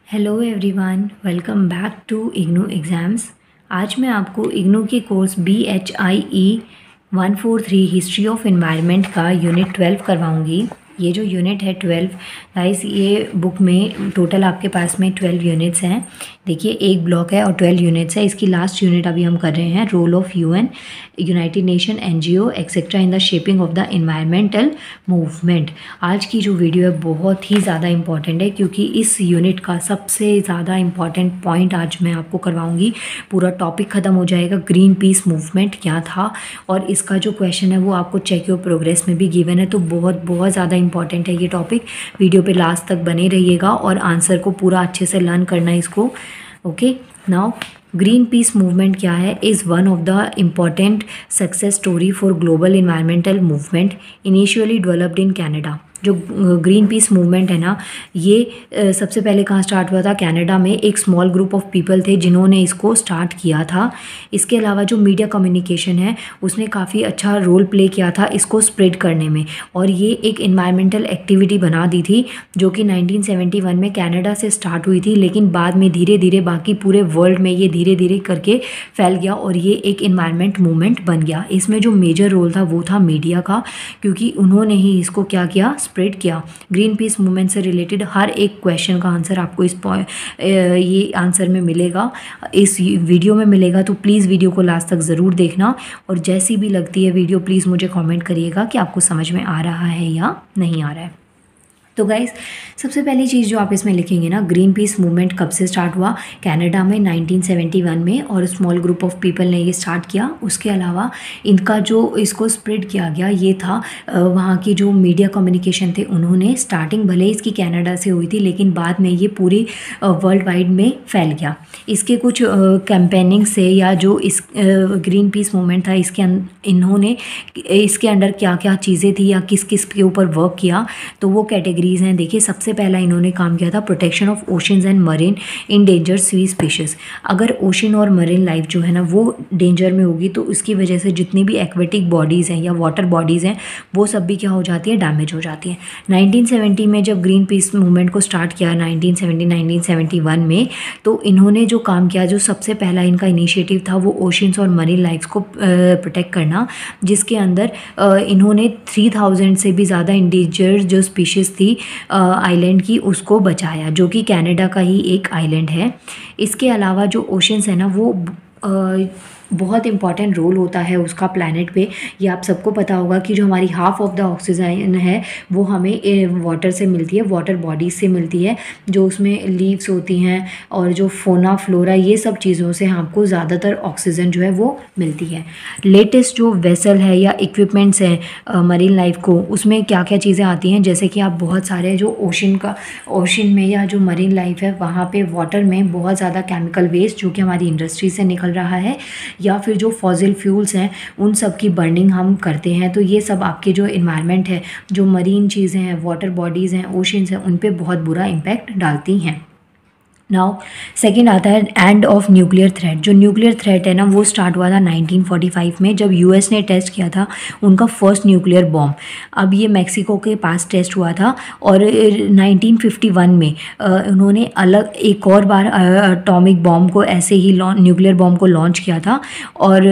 Hello everyone, welcome back to IGNOU exams. आज मैं आपको इग्नू के course BHIE 143 history of environment का यूनिट 12 करवाऊंगी। ये जो यूनिट है 12 गाइस, ये बुक में टोटल आपके पास में 12 यूनिट्स हैं। देखिए, एक ब्लॉक है और 12 यूनिट्स है। इसकी लास्ट यूनिट अभी हम कर रहे हैं, role of UN, United Nation, NGO etcetera in the shaping of the environmental movement. आज की जो वीडियो है बहुत ही ज़्यादा इंपॉर्टेंट है, क्योंकि इस यूनिट का सबसे ज़्यादा इंपॉर्टेंट पॉइंट आज मैं आपको करवाऊंगी। पूरा टॉपिक ख़त्म हो जाएगा, ग्रीन पीस मूवमेंट क्या था, और इसका जो क्वेश्चन है वो आपको चेक योर प्रोग्रेस में भी गिवन है। तो बहुत बहुत ज़्यादा इंपॉर्टेंट है ये टॉपिक। वीडियो पे लास्ट तक बने रहिएगा और आंसर को पूरा अच्छे से लर्न करना है इसको। Okay, now green peas movement क्या है? Is one of the important success story for global environmental movement initially developed in Canada. जो ग्रीन पीस मूवमेंट है ना, ये सबसे पहले कहाँ स्टार्ट हुआ था? कनाडा में एक स्मॉल ग्रुप ऑफ पीपल थे जिन्होंने इसको स्टार्ट किया था। इसके अलावा जो मीडिया कम्युनिकेशन है उसने काफ़ी अच्छा रोल प्ले किया था इसको स्प्रेड करने में, और ये एक इन्वायरमेंटल एक्टिविटी बना दी थी जो कि 1971 में कनाडा से स्टार्ट हुई थी, लेकिन बाद में धीरे धीरे बाकी पूरे वर्ल्ड में ये धीरे धीरे करके फैल गया और ये एक इन्वायरमेंट मूवमेंट बन गया। इसमें जो मेजर रोल था वो था मीडिया का, क्योंकि उन्होंने ही इसको क्या किया, स्प्रेड किया। ग्रीन पीस मूवमेंट से रिलेटेड हर एक क्वेश्चन का आंसर आपको इस ये आंसर में मिलेगा, इस वीडियो में मिलेगा। तो प्लीज़ वीडियो को लास्ट तक ज़रूर देखना, और जैसी भी लगती है वीडियो प्लीज़ मुझे कमेंट करिएगा कि आपको समझ में आ रहा है या नहीं आ रहा है। तो गाइस, सबसे पहली चीज़ जो आप इसमें लिखेंगे ना, ग्रीन पीस मूवमेंट कब से स्टार्ट हुआ? कनाडा में 1971 में, और स्मॉल ग्रुप ऑफ पीपल ने ये स्टार्ट किया। उसके अलावा इनका जो इसको स्प्रेड किया गया ये था वहाँ की जो मीडिया कम्युनिकेशन थे उन्होंने। स्टार्टिंग भले इसकी कनाडा से हुई थी, लेकिन बाद में ये पूरी वर्ल्ड वाइड में फैल गया। इसके कुछ कैंपेनिंग से, या जो इस ग्रीन पीस मूवमेंट था इसके इन्होंने इसके अंडर क्या क्या चीज़ें थी या किस किस के ऊपर वर्क किया, तो वो कैटेगरीज हैं। देखिए, सबसे पहला इन्होंने काम किया था protection of oceans and marine endangered sea species. अगर ओशन और मरीन लाइफ जो है ना वो डेंजर में होगी तो उसकी वजह से जितनी भी एक्वेटिक बॉडीज़ हैं या वाटर बॉडीज़ हैं वो सब भी क्या हो जाती है, डैमेज हो जाती है। 1970 में जब ग्रीन पीस मूवमेंट को स्टार्ट किया 1971 में, तो इन्होंने जो काम किया, जो सबसे पहला इनका इनिशिएटिव था वो ओशंस और मरीन लाइफ्स को प्रोटेक्ट करना, जिसके अंदर इन्होंने 3000 से भी ज़्यादा इंडेंजर्ड जो स्पीशीज़ थी आइलैंड की उसको बचाया, जो कि कनाडा का ही एक आइलैंड है। इसके अलावा जो ओशंस है ना वो बहुत इंपॉर्टेंट रोल होता है उसका प्लैनेट पे। ये आप सबको पता होगा कि जो हमारी हाफ ऑफ द ऑक्सीजन है वो हमें वाटर से मिलती है, वाटर बॉडीज से मिलती है, जो उसमें लीव्स होती हैं और जो फोना फ्लोरा, ये सब चीज़ों से हमको ज़्यादातर ऑक्सीजन जो है वो मिलती है। लेटेस्ट जो वेसल है या इक्विपमेंट्स हैं मरीन लाइफ को, उसमें क्या क्या चीज़ें आती हैं, जैसे कि आप बहुत सारे जो ओशन में या जो मरीन लाइफ है वहाँ पे वाटर में बहुत ज़्यादा केमिकल वेस्ट जो कि हमारी इंडस्ट्री से निकल रहा है, या फिर जो फॉसिल फ्यूल्स हैं उन सब की बर्निंग हम करते हैं। तो ये सब आपके जो इन्वायरमेंट है, जो मरीन चीज़ें हैं, वाटर बॉडीज़ हैं, ओशंस हैं, उन पे बहुत बुरा इम्पैक्ट डालती हैं। नाउ सेकेंड आता है एंड ऑफ न्यूक्लियर थ्रेट। जो न्यूक्लियर थ्रेट है ना वो स्टार्ट हुआ था 1945 में, जब US ने टेस्ट किया था उनका फर्स्ट न्यूक्लियर बॉम्ब। अब ये मैक्सिको के पास टेस्ट हुआ था, और 1951 में उन्होंने अलग एक और बार एटॉमिक बॉम्ब को ऐसे ही न्यूक्लियर बॉम्ब को लॉन्च किया था। और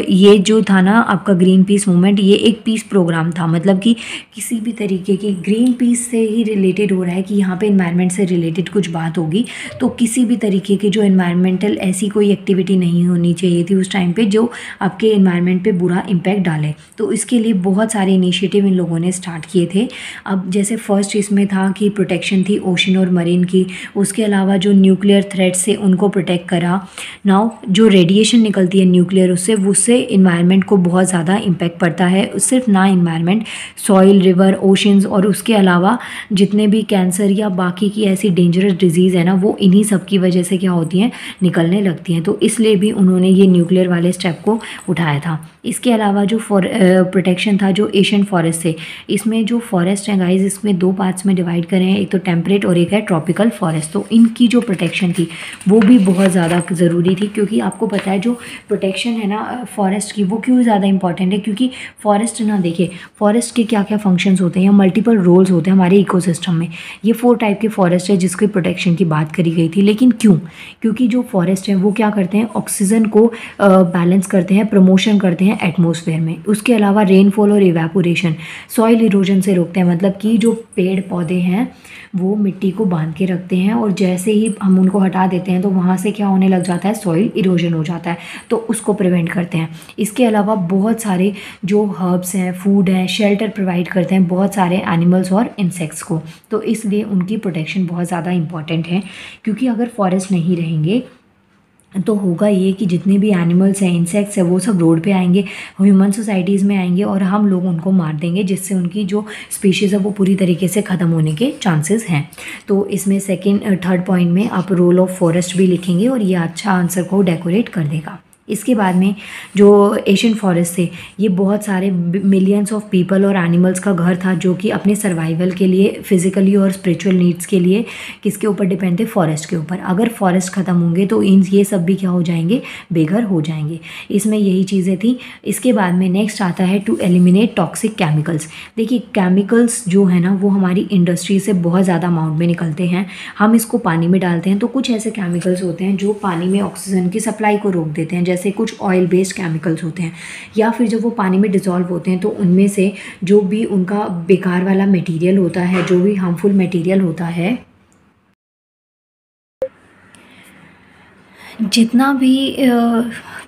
ये जो था ना आपका ग्रीन पीस मूवमेंट, ये एक पीस प्रोग्राम था, मतलब कि किसी भी तरीके की ग्रीन पीस से ही रिलेटेड हो रहा है कि यहाँ पे इन्वायरमेंट से रिलेटेड कुछ बात होगी, तो किसी भी तरीके की जो इन्वायरमेंटल ऐसी कोई एक्टिविटी नहीं होनी चाहिए थी उस टाइम पे जो आपके इन्वायरमेंट पे बुरा इम्पैक्ट डाले। तो इसके लिए बहुत सारे इनिशिएटिव इन लोगों ने स्टार्ट किए थे। अब जैसे फर्स्ट इसमें था कि प्रोटेक्शन थी ओशन और मरीन की, उसके अलावा जो न्यूक्लियर थ्रेट से उनको प्रोटेक्ट करा। नाउ जो रेडिएशन निकलती है न्यूक्लियर उससे इन्वायरमेंट को बहुत ज़्यादा इम्पैक्ट पड़ता है। सिर्फ ना इन्वायरमेंट, सॉइल, रिवर, ओशंस, और उसके अलावा जितने भी कैंसर या बाकी की ऐसी डेंजरस डिजीज़ है ना वो इन्हीं सब की वजह से क्या होती हैं, निकलने लगती हैं। तो इसलिए भी उन्होंने ये न्यूक्लियर वाले स्टेप को उठाया था। इसके अलावा जो प्रोटेक्शन था जो एशियन फॉरेस्ट से, इसमें जो फॉरेस्ट है गाइज इसमें दो पार्ट्स में डिवाइड करें हैं, एक तो टेम्परेट और एक है ट्रॉपिकल फॉरेस्ट। तो इनकी जो प्रोटेक्शन थी वो भी बहुत ज़्यादा ज़रूरी थी, क्योंकि आपको पता है जो प्रोटेक्शन है ना फॉरेस्ट की वो क्यों ज़्यादा इंपॉर्टेंट है, क्योंकि फॉरेस्ट ना, देखिए फॉरेस्ट के क्या क्या फंक्शंस होते हैं या मल्टीपल रोल्स होते हैं हमारे इकोसिस्टम में। ये 4 टाइप के फॉरेस्ट है जिसकी प्रोटेक्शन की बात करी गई थी। लेकिन क्यों? क्योंकि जो फॉरेस्ट है वो क्या करते हैं, ऑक्सीजन को बैलेंस करते हैं, प्रमोशन करते हैं एटमॉस्फेयर में। उसके अलावा रेनफॉल और इवेपोरेशन, सॉइल इरोजन से रोकते हैं। मतलब कि जो पेड़ पौधे हैं वो मिट्टी को बांध के रखते हैं, और जैसे ही हम उनको हटा देते हैं तो वहाँ से क्या होने लग जाता है, सॉइल इरोजन हो जाता है, तो उसको प्रिवेंट करते हैं। इसके अलावा बहुत सारे जो हर्ब्स हैं, फूड है, शेल्टर प्रोवाइड करते हैं बहुत सारे एनिमल्स और इंसेक्ट्स को। तो इसलिए उनकी प्रोटेक्शन बहुत ज़्यादा इंपॉर्टेंट है, क्योंकि अगर फॉरेस्ट नहीं रहेंगे तो होगा ये कि जितने भी एनिमल्स हैं, इंसेक्ट्स हैं, वो सब रोड पे आएंगे, ह्यूमन सोसाइटीज़ में आएंगे, और हम लोग उनको मार देंगे, जिससे उनकी जो स्पीशीज़ है वो पूरी तरीके से ख़त्म होने के चांसेस हैं। तो इसमें थर्ड पॉइंट में आप रोल ऑफ फॉरेस्ट भी लिखेंगे, और ये अच्छा आंसर को डेकोरेट कर देगा। इसके बाद में जो एशियन फॉरेस्ट थे, ये बहुत सारे मिलियंस ऑफ पीपल और एनिमल्स का घर था, जो कि अपने सर्वाइवल के लिए, फिजिकली और स्पिरिचुअल नीड्स के लिए किसके ऊपर डिपेंड थे, फॉरेस्ट के ऊपर। अगर फॉरेस्ट ख़त्म होंगे तो ये सब भी क्या हो जाएंगे, बेघर हो जाएंगे। इसमें यही चीज़ें थी। इसके बाद में नेक्स्ट आता है टू एलिमिनेट टॉक्सिक केमिकल्स। देखिए केमिकल्स जो है ना वो हमारी इंडस्ट्री से बहुत ज़्यादा अमाउंट में निकलते हैं, हम इसको पानी में डालते हैं, तो कुछ ऐसे केमिकल्स होते हैं जो पानी में ऑक्सीजन की सप्लाई को रोक देते हैं, जैसे कुछ ऑयल बेस्ड केमिकल्स होते हैं, या फिर जब वो पानी में डिसॉल्व होते हैं तो उनमें से जो भी उनका बेकार वाला मटेरियल होता है, जो भी हार्मफुल मटेरियल होता है, जितना भी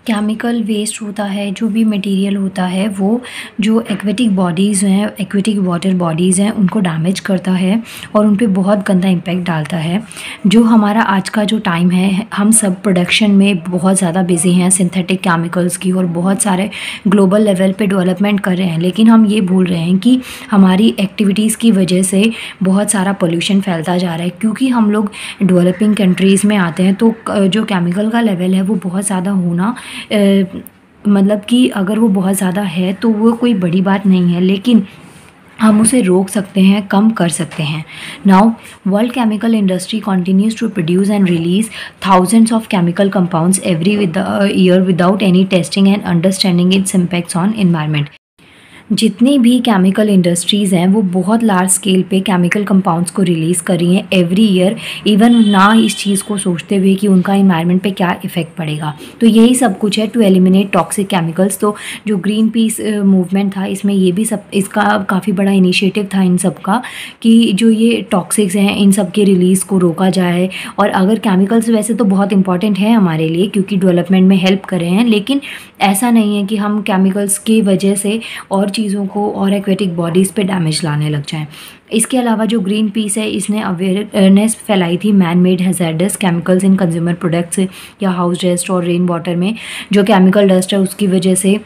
केमिकल वेस्ट होता है, जो भी मटेरियल होता है, वो जो एक्वेटिक बॉडीज़ हैं, एक्वेटिक वाटर बॉडीज़ हैं, उनको डैमेज करता है और उन पे बहुत गंदा इम्पैक्ट डालता है। जो हमारा आज का जो टाइम है, हम सब प्रोडक्शन में बहुत ज़्यादा बिजी हैं सिंथेटिक केमिकल्स की, और बहुत सारे ग्लोबल लेवल पे डेवलपमेंट कर रहे हैं, लेकिन हम ये भूल रहे हैं कि हमारी एक्टिविटीज़ की वजह से बहुत सारा पोल्यूशन फैलता जा रहा है। क्योंकि हम लोग डेवलपिंग कंट्रीज़ में आते हैं तो जो केमिकल का लेवल है वो बहुत ज़्यादा होना मतलब कि अगर वो बहुत ज़्यादा है तो वो कोई बड़ी बात नहीं है, लेकिन हम उसे रोक सकते हैं, कम कर सकते हैं। Now world chemical industry continues to produce and release thousands of chemical compounds every year without any testing and understanding its impacts on environment. जितनी भी केमिकल इंडस्ट्रीज़ हैं वो बहुत लार्ज स्केल पे केमिकल कंपाउंड्स को रिलीज़ कर रही हैं एवरी ईयर, इवन ना इस चीज़ को सोचते हुए कि उनका इन्वायरमेंट पे क्या इफ़ेक्ट पड़ेगा। तो यही सब कुछ है टू एलिमिनेट टॉक्सिक केमिकल्स। तो जो ग्रीन पीस मूवमेंट था, इसमें ये भी सब, इसका काफ़ी बड़ा इनिशिएटिव था इन सब का, कि जो ये टॉक्सिक्स हैं इन सब के रिलीज़ को रोका जाए। और अगर केमिकल्स वैसे तो बहुत इंपॉर्टेंट है हमारे लिए, क्योंकि डेवलपमेंट में हेल्प कर रहे हैं, लेकिन ऐसा नहीं है कि हम केमिकल्स की वजह से और चीज़ों को और एक्वेटिक बॉडीज़ पे डैमेज लाने लग जाएं। इसके अलावा जो ग्रीन पीस है, इसने अवेयरनेस फैलाई थी मैन मेड हैज़ार्डस केमिकल्स इन कंज्यूमर प्रोडक्ट्स या हाउस डस्ट और रेन वाटर में जो केमिकल डस्ट है उसकी वजह से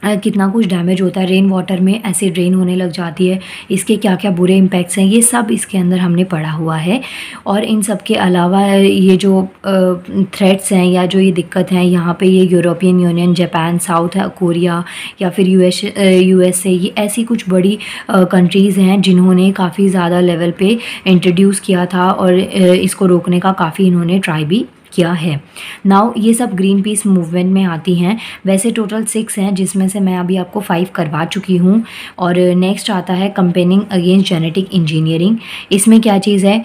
कितना कुछ डैमेज होता है। रेन वाटर में एसिड रेन होने लग जाती है, इसके क्या क्या बुरे इम्पैक्ट्स हैं, ये सब इसके अंदर हमने पढ़ा हुआ है। और इन सब के अलावा ये जो थ्रेट्स हैं या जो ये दिक्कत हैं, यहाँ पे ये European union, Japan, south Korea या फिर यूएसए, ये ऐसी कुछ बड़ी कंट्रीज़ हैं जिन्होंने काफ़ी ज़्यादा लेवल पे इंट्रोड्यूस किया था, और इसको रोकने का काफ़ी इन्होंने ट्राई भी किया है। नाउ ये सब ग्रीन पीस मूवमेंट में आती हैं। वैसे टोटल 6 हैं, जिसमें से मैं अभी आपको 5 करवा चुकी हूँ। और नेक्स्ट आता है कंपेनिंग अगेंस्ट जेनेटिक इंजीनियरिंग। इसमें क्या चीज़ है,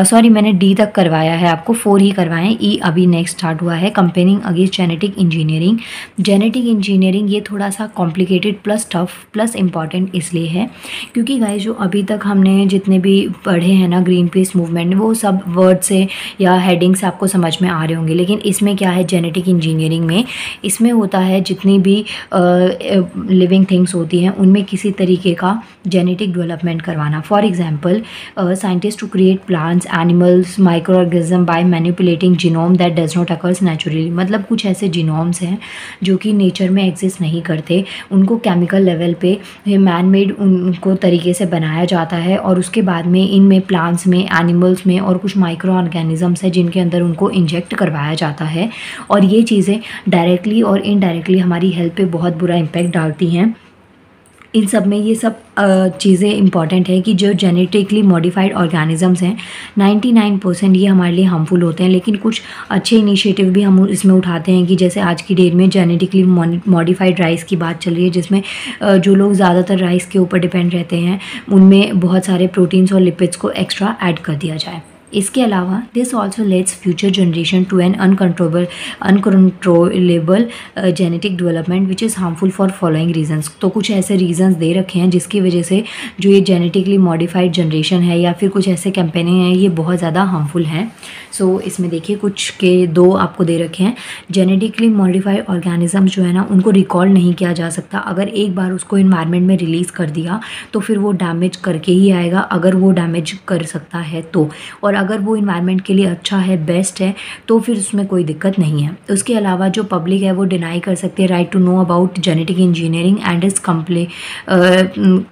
सॉरी मैंने डी तक करवाया है, आपको 4 ही करवाएं, ई अभी नेक्स्ट स्टार्ट हुआ है। Campaigning against genetic engineering. Genetic engineering ये थोड़ा सा complicated plus tough plus important इसलिए है क्योंकि गाइस जो अभी तक हमने जितने भी पढ़े हैं ना ग्रीन पीस मूवमेंट, वो सब वर्ड से या हेडिंग से आपको समझ में आ रहे होंगे। लेकिन इसमें क्या है, जेनेटिक इंजीनियरिंग में इसमें होता है जितनी भी लिविंग थिंग्स होती हैं उनमें किसी तरीके का जेनेटिक डेवलपमेंट करवाना। For example scientist to create plants, animals, micro organism by manipulating genome that does not occurs naturally. मतलब कुछ ऐसे जीनोम्स हैं जो कि नेचर में एग्जिस्ट नहीं करते, उनको केमिकल लेवल पे मैन मेड उनको तरीके से बनाया जाता है, और उसके बाद में इनमें प्लांट्स में, एनिमल्स में और कुछ माइक्रो ऑर्गेनिजम्स हैं जिनके अंदर उनको इंजेक्ट करवाया जाता है। और ये चीज़ें डायरेक्टली और इनडायरेक्टली हमारी हेल्थ पे बहुत बुरा इम्पैक्ट डालती हैं। इन सब में ये सब चीज़ें इंपॉर्टेंट है कि जो जेनेटिकली मॉडिफाइड ऑर्गेनिजम्स हैं 99% ये हमारे लिए हार्मफुल होते हैं। लेकिन कुछ अच्छे इनिशिएटिव भी हम इसमें उठाते हैं कि जैसे आज की डेट में जेनेटिकली मॉडिफाइड राइस की बात चल रही है, जिसमें जो लोग ज़्यादातर राइस के ऊपर डिपेंड रहते हैं उनमें बहुत सारे प्रोटीन्स और लिपिड्स को एक्स्ट्रा ऐड कर दिया जाए। इसके अलावा this also lets future generation to an uncontrollable genetic development which is harmful for following reasons. तो कुछ ऐसे रीजंस दे रखे हैं जिसकी वजह से जो ये जेनेटिकली मॉडिफाइड जनरेशन है या फिर कुछ ऐसे कैंपेनिंग है ये बहुत ज़्यादा हार्मफुल हैं। सो इसमें देखिए कुछ के 2 आपको दे रखे हैं। जेनेटिकली मॉडिफाइड ऑर्गेनिज्म जो है ना उनको रिकॉल नहीं किया जा सकता। अगर एक बार उसको इन्वायरमेंट में रिलीज़ कर दिया तो फिर वो डैमेज करके ही आएगा, अगर वो डैमेज कर सकता है तो, और अगर वो इन्वायरमेंट के लिए अच्छा है, बेस्ट है, तो फिर उसमें कोई दिक्कत नहीं है। उसके अलावा जो पब्लिक है वो डिनाई कर सकती है right to know about genetic engineering and its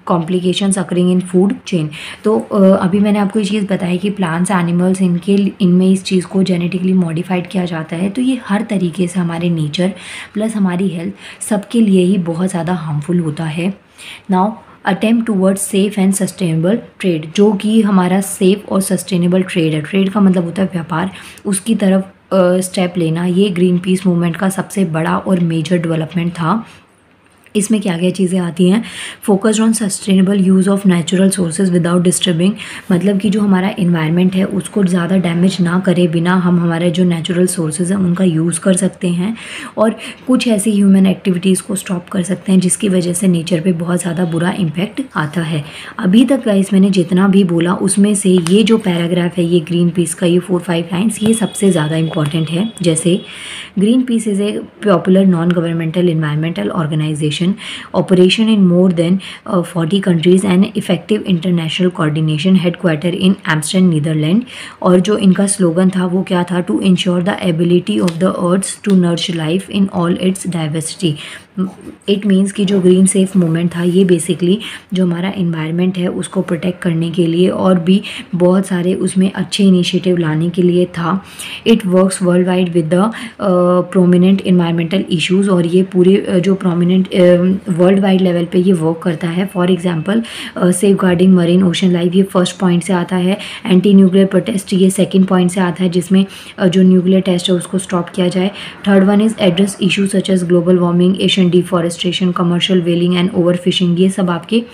complications occurring in food chain. तो अभी मैंने आपको ये चीज़ बताई कि प्लांट्स, एनिमल्स, इनमें इस चीज़ को जेनेटिकली मॉडिफाइड किया जाता है, तो ये हर तरीके से हमारे नेचर प्लस हमारी हेल्थ सबके लिए ही बहुत ज़्यादा हार्मफुल होता है। Now attempt towards safe and sustainable trade, जो कि हमारा सेफ और सस्टेनेबल ट्रेड है, ट्रेड का मतलब होता है व्यापार, उसकी तरफ स्टेप लेना, ये ग्रीन पीस मूवमेंट का सबसे बड़ा और मेजर डेवलपमेंट था। इसमें क्या क्या चीज़ें आती हैं? Focused on sustainable use of natural sources without disturbing, मतलब कि जो हमारा इन्वायरमेंट है उसको ज़्यादा डैमेज ना करे बिना हम हमारे जो नेचुरल सोर्सेज हैं उनका यूज़ कर सकते हैं, और कुछ ऐसी ह्यूमन एक्टिविटीज़ को स्टॉप कर सकते हैं जिसकी वजह से नेचर पे बहुत ज़्यादा बुरा इम्पैक्ट आता है। अभी तक गाइस मैंने जितना भी बोला उसमें से ये जो पैराग्राफ है, ये ग्रीन पीस का, ये 4-5 लाइन्स, ये सबसे ज़्यादा इंपॉर्टेंट है। जैसे Greenpeace is a popular non governmental environmental organization, operation in more than 40 countries and effective international coordination, headquarter in Amsterdam, Netherlands। और जो इनका स्लोगन था वो क्या था? To ensure the ability of the earth to nurture life in all its diversity. इट मीन्स कि जो ग्रीन सेफ मूवमेंट था ये बेसिकली जो हमारा इन्वायरमेंट है उसको प्रोटेक्ट करने के लिए और भी बहुत सारे उसमें अच्छे इनिशिएटिव लाने के लिए था। It works world wide with the prominent environmental issues, और ये पूरे जो प्रोमिनेंट वर्ल्ड वाइड लेवल पे ये वर्क करता है। For example safeguarding marine ocean life, ये फर्स्ट पॉइंट से आता है। एंटी न्यूक्लियर प्रोटेस्ट, ये सेकंड पॉइंट से आता है जिसमें जो न्यूक्लियर टेस्ट है उसको स्टॉप किया जाए। Third one is address issue such as global warming, Asian deforestation, commercial whaling and overfishing. ये सब आपके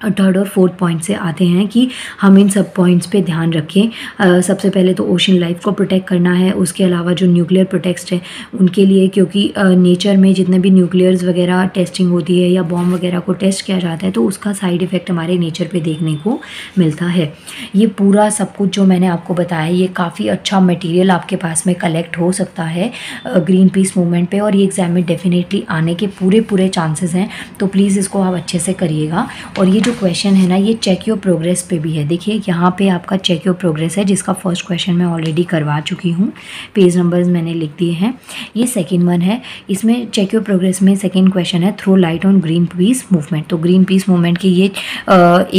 थर्ड और फोर्थ पॉइंट से आते हैं कि हम इन सब पॉइंट्स पे ध्यान रखें। सबसे पहले तो ओशन लाइफ को प्रोटेक्ट करना है, उसके अलावा जो न्यूक्लियर प्रोटेक्ट है उनके लिए, क्योंकि नेचर में जितने भी न्यूक्लियर्स वगैरह टेस्टिंग होती है या बॉम्ब वगैरह को टेस्ट किया जाता है तो उसका साइड इफ़ेक्ट हमारे नेचर पे देखने को मिलता है। ये पूरा सब कुछ जो मैंने आपको बताया ये काफ़ी अच्छा मटीरियल आपके पास में कलेक्ट हो सकता है ग्रीन पीस मूवमेंट पे, और ये एग्जाम में डेफिनेटली आने के पूरे चांसेस हैं। तो प्लीज़ इसको आप अच्छे से करिएगा। और ये जो क्वेश्चन है ना ये चेक योर प्रोग्रेस पे भी है। देखिए यहाँ पे आपका चेक योर प्रोग्रेस है जिसका फर्स्ट क्वेश्चन मैं ऑलरेडी करवा चुकी हूँ, पेज नंबर्स मैंने लिख दिए हैं। ये सेकंड वन है, इसमें चेक योर प्रोग्रेस में सेकंड क्वेश्चन है throw light on Greenpeace movement. तो ग्रीन पीस मूवमेंट की ये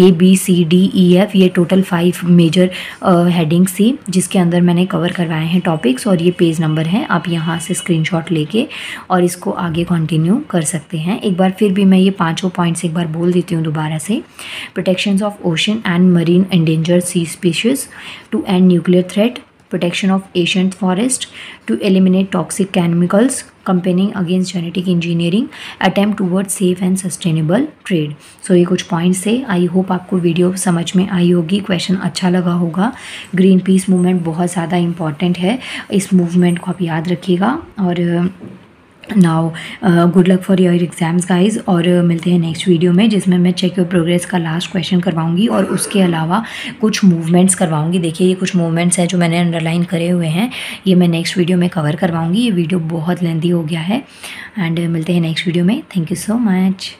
ABCDEF ये टोटल 5 मेजर हेडिंग्स थी जिसके अंदर मैंने कवर करवाए हैं टॉपिक्स, और ये पेज नंबर हैं। आप यहाँ से स्क्रीनशॉट लेके और इसको आगे कंटिन्यू कर सकते हैं। एक बार फिर भी मैं ये 5 पॉइंट्स एक बार बोल देती हूँ दोबारा से। Protections of ocean and marine endangered sea species, to end nuclear threat, protection of ancient forest, to eliminate toxic chemicals, campaigning against genetic engineering, attempt towards safe and sustainable trade। So ये कुछ points थे। I hope आपको video समझ में आई होगी, question अच्छा लगा होगा। ग्रीन पीस मूवमेंट बहुत ज़्यादा इंपॉर्टेंट है, इस मूवमेंट को आप याद रखिएगा। और now good luck for your exams guys, और मिलते हैं नेक्स्ट वीडियो में जिसमें मैं चेक योर प्रोग्रेस का लास्ट क्वेश्चन करवाऊंगी और उसके अलावा कुछ मूवमेंट्स करवाऊंगी। देखिए ये कुछ मूवमेंट्स हैं जो मैंने अंडरलाइन करे हुए हैं, ये मैं नेक्स्ट वीडियो में कवर करवाऊंगी। ये वीडियो बहुत लेंथी हो गया है, एंड मिलते हैं नेक्स्ट वीडियो में। Thank you so much.